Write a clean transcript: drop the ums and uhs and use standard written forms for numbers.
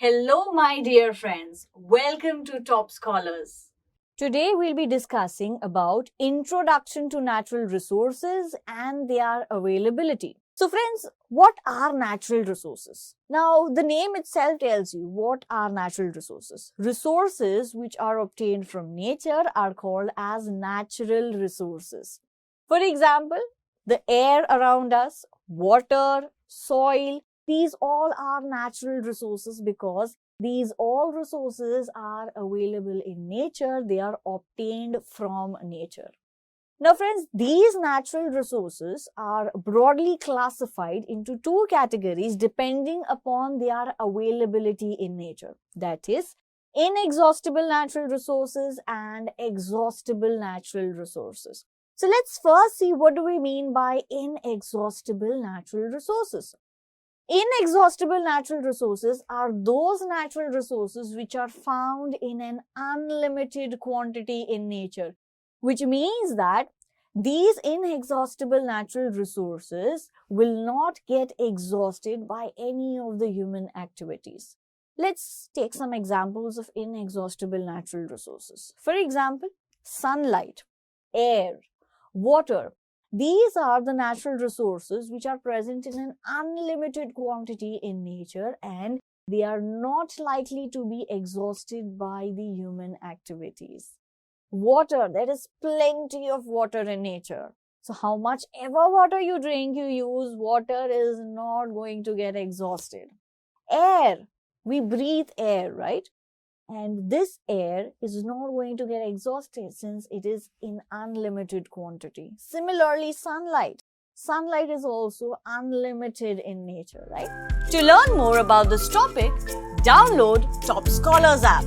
Hello, my dear friends. Welcome to Top Scholars. Today we'll be discussing about introduction to natural resources and their availability. So friends, what are natural resources? Now, the name itself tells you what are natural resources. Resources which are obtained from nature are called as natural resources. For example, the air around us, water, soil, these all are natural resources because these all resources are available in nature. They are obtained from nature. Now friends, these natural resources are broadly classified into two categories depending upon their availability in nature. That is, inexhaustible natural resources and exhaustible natural resources. So let's first see what do we mean by inexhaustible natural resources. Inexhaustible natural resources are those natural resources which are found in an unlimited quantity in nature, which means that these inexhaustible natural resources will not get exhausted by any of the human activities. Let's take some examples of inexhaustible natural resources. For example, sunlight, air, water. These are the natural resources which are present in an unlimited quantity in nature and they are not likely to be exhausted by the human activities. Water, there is plenty of water in nature. So how much ever water you drink, you use, water is not going to get exhausted. Air, we breathe air, right? And this air is not going to get exhausted since it is in unlimited quantity. Similarly, sunlight. Sunlight is also unlimited in nature, right? To learn more about this topic, download Top Scholars app.